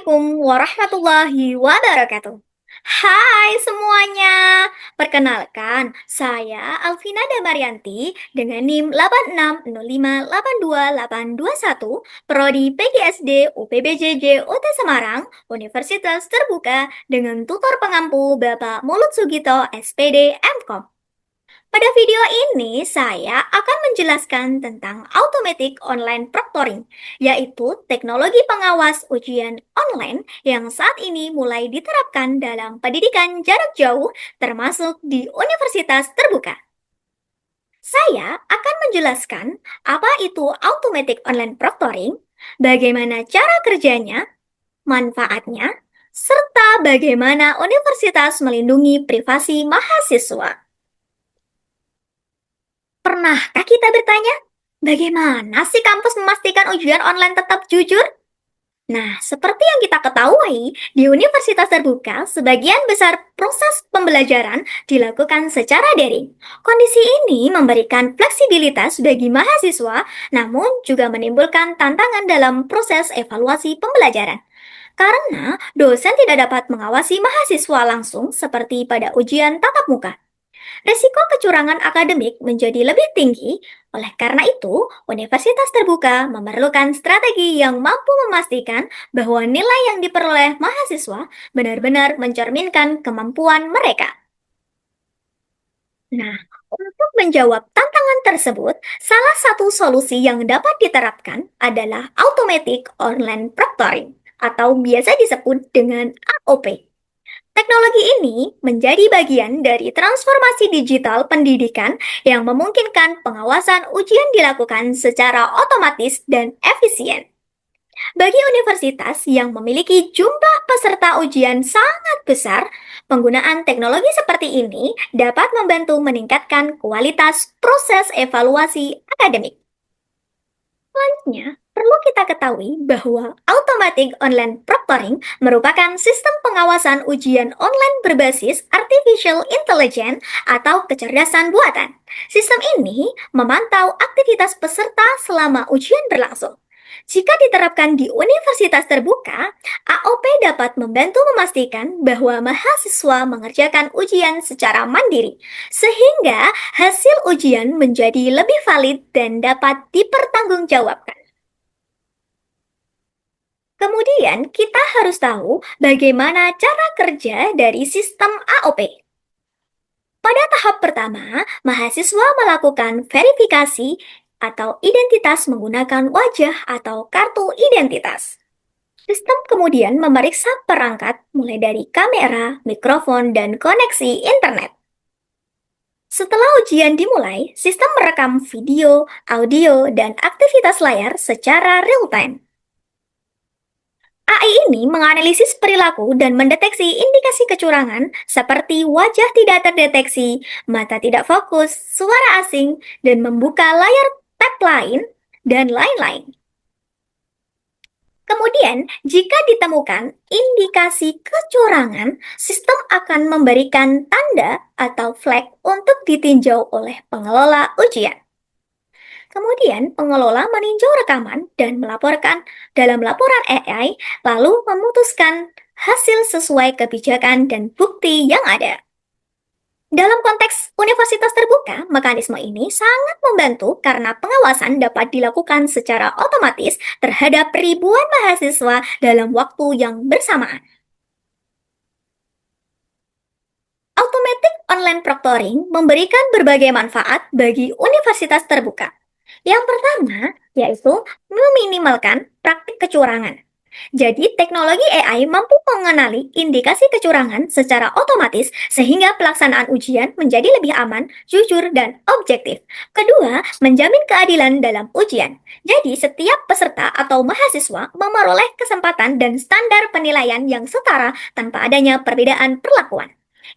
Assalamualaikum warahmatullahi wabarakatuh. Hai semuanya, perkenalkan saya Alvina Damarianti dengan NIM 86058281, Prodi PGSD UPBJJ UT Semarang, Universitas Terbuka dengan tutor pengampu Bapak Mulut Sugito SPD MKOM. Pada video ini, saya akan menjelaskan tentang automatic online proctoring, yaitu teknologi pengawas ujian online yang saat ini mulai diterapkan dalam pendidikan jarak jauh, termasuk di universitas terbuka. Saya akan menjelaskan apa itu automatic online proctoring, bagaimana cara kerjanya, manfaatnya, serta bagaimana universitas melindungi privasi mahasiswa. Pernahkah kita bertanya, bagaimana sih kampus memastikan ujian online tetap jujur? Nah, seperti yang kita ketahui, di universitas terbuka, sebagian besar proses pembelajaran dilakukan secara daring. Kondisi ini memberikan fleksibilitas bagi mahasiswa, namun juga menimbulkan tantangan dalam proses evaluasi pembelajaran. Karena dosen tidak dapat mengawasi mahasiswa langsung seperti pada ujian tatap muka. Risiko kecurangan akademik menjadi lebih tinggi, oleh karena itu, universitas terbuka memerlukan strategi yang mampu memastikan bahwa nilai yang diperoleh mahasiswa benar-benar mencerminkan kemampuan mereka. Nah, untuk menjawab tantangan tersebut, salah satu solusi yang dapat diterapkan adalah automatic online proctoring atau biasa disebut dengan AOP. Teknologi ini menjadi bagian dari transformasi digital pendidikan yang memungkinkan pengawasan ujian dilakukan secara otomatis dan efisien. Bagi universitas yang memiliki jumlah peserta ujian sangat besar, penggunaan teknologi seperti ini dapat membantu meningkatkan kualitas proses evaluasi akademik. Selanjutnya, perlu kita ketahui bahwa automatic online proctoring merupakan sistem pengawasan ujian online berbasis artificial intelligence atau kecerdasan buatan. Sistem ini memantau aktivitas peserta selama ujian berlangsung. Jika diterapkan di universitas terbuka, AOP dapat membantu memastikan bahwa mahasiswa mengerjakan ujian secara mandiri, sehingga hasil ujian menjadi lebih valid dan dapat dipertanggungjawabkan. Kemudian, kita harus tahu bagaimana cara kerja dari sistem AOP. Pada tahap pertama, mahasiswa melakukan verifikasi atau identitas menggunakan wajah atau kartu identitas. Sistem kemudian memeriksa perangkat mulai dari kamera, mikrofon, dan koneksi internet. Setelah ujian dimulai, sistem merekam video, audio, dan aktivitas layar secara real-time. AI ini menganalisis perilaku dan mendeteksi indikasi kecurangan seperti wajah tidak terdeteksi, mata tidak fokus, suara asing, dan membuka layar tab lain, dan lain-lain. Kemudian, jika ditemukan indikasi kecurangan, sistem akan memberikan tanda atau flag untuk ditinjau oleh pengelola ujian. Kemudian, pengelola meninjau rekaman dan melaporkan dalam laporan AI, lalu memutuskan hasil sesuai kebijakan dan bukti yang ada. Dalam konteks universitas terbuka, mekanisme ini sangat membantu karena pengawasan dapat dilakukan secara otomatis terhadap ribuan mahasiswa dalam waktu yang bersamaan. Automatic online proctoring memberikan berbagai manfaat bagi universitas terbuka. Yang pertama, yaitu meminimalkan praktik kecurangan. Jadi, teknologi AI mampu mengenali indikasi kecurangan secara otomatis sehingga pelaksanaan ujian menjadi lebih aman, jujur, dan objektif. Kedua, menjamin keadilan dalam ujian. Jadi, setiap peserta atau mahasiswa memperoleh kesempatan dan standar penilaian yang setara tanpa adanya perbedaan perlakuan.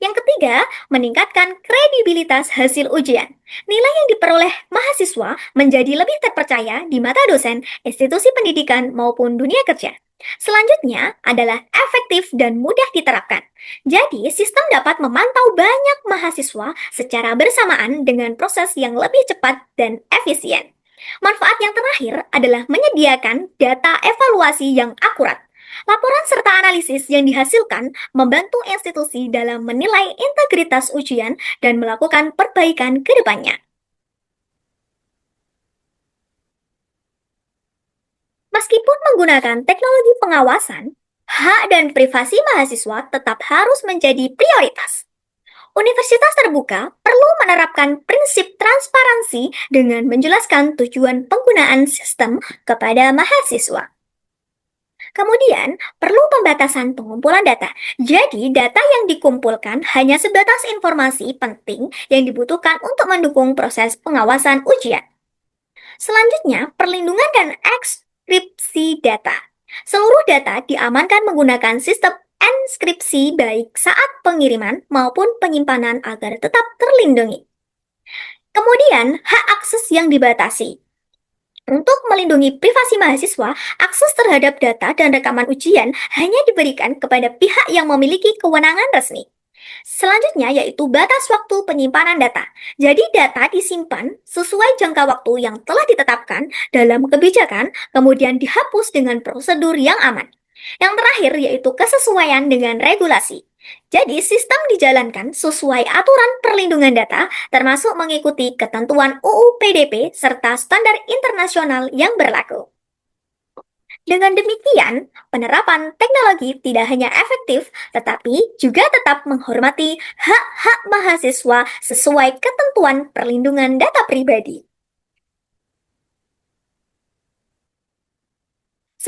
Yang ketiga, meningkatkan kredibilitas hasil ujian. Nilai yang diperoleh mahasiswa menjadi lebih terpercaya di mata dosen, institusi pendidikan, maupun dunia kerja. Selanjutnya adalah efektif dan mudah diterapkan. Jadi, sistem dapat memantau banyak mahasiswa secara bersamaan dengan proses yang lebih cepat dan efisien. Manfaat yang terakhir adalah menyediakan data evaluasi yang akurat. Laporan serta analisis yang dihasilkan membantu institusi dalam menilai integritas ujian dan melakukan perbaikan ke depannya. Meskipun menggunakan teknologi pengawasan, hak dan privasi mahasiswa tetap harus menjadi prioritas. Universitas terbuka perlu menerapkan prinsip transparansi dengan menjelaskan tujuan penggunaan sistem kepada mahasiswa. Kemudian, perlu pembatasan pengumpulan data. Jadi, data yang dikumpulkan hanya sebatas informasi penting yang dibutuhkan untuk mendukung proses pengawasan ujian. Selanjutnya, perlindungan dan ekskripsi data. Seluruh data diamankan menggunakan sistem enskripsi baik saat pengiriman maupun penyimpanan agar tetap terlindungi. Kemudian, hak akses yang dibatasi. Untuk melindungi privasi mahasiswa, akses terhadap data dan rekaman ujian hanya diberikan kepada pihak yang memiliki kewenangan resmi. Selanjutnya yaitu batas waktu penyimpanan data. Jadi data disimpan sesuai jangka waktu yang telah ditetapkan dalam kebijakan, kemudian dihapus dengan prosedur yang aman. Yang terakhir yaitu kesesuaian dengan regulasi. Jadi sistem dijalankan sesuai aturan perlindungan data, termasuk mengikuti ketentuan UU PDP serta standar internasional yang berlaku. Dengan demikian, penerapan teknologi tidak hanya efektif, tetapi juga tetap menghormati hak-hak mahasiswa sesuai ketentuan perlindungan data pribadi.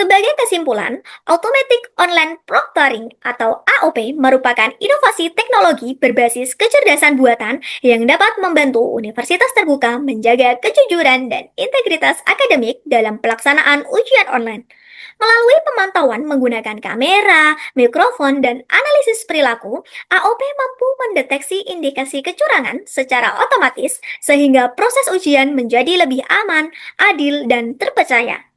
Sebagai kesimpulan, Automatic Online Proctoring atau AOP merupakan inovasi teknologi berbasis kecerdasan buatan yang dapat membantu universitas terbuka menjaga kejujuran dan integritas akademik dalam pelaksanaan ujian online. Melalui pemantauan menggunakan kamera, mikrofon, dan analisis perilaku, AOP mampu mendeteksi indikasi kecurangan secara otomatis sehingga proses ujian menjadi lebih aman, adil, dan terpercaya.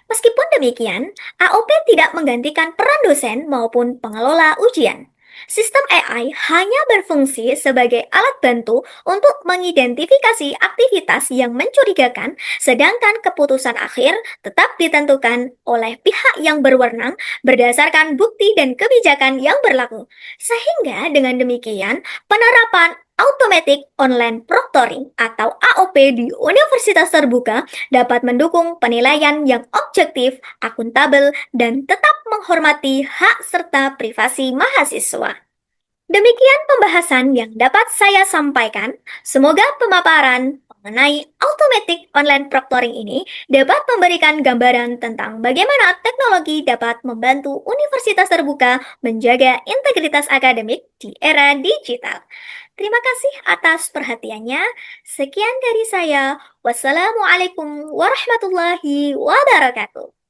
Meskipun demikian, AOP tidak menggantikan peran dosen maupun pengelola ujian. Sistem AI hanya berfungsi sebagai alat bantu untuk mengidentifikasi aktivitas yang mencurigakan, sedangkan keputusan akhir tetap ditentukan oleh pihak yang berwenang berdasarkan bukti dan kebijakan yang berlaku. Sehingga dengan demikian, penerapan Automatic Online Proctoring atau AOP di universitas terbuka dapat mendukung penilaian yang objektif, akuntabel, dan tetap menghormati hak serta privasi mahasiswa. Demikian pembahasan yang dapat saya sampaikan. Semoga pemaparan mengenai automatic online proctoring ini dapat memberikan gambaran tentang bagaimana teknologi dapat membantu universitas terbuka menjaga integritas akademik di era digital. Terima kasih atas perhatiannya. Sekian dari saya. Wassalamualaikum warahmatullahi wabarakatuh.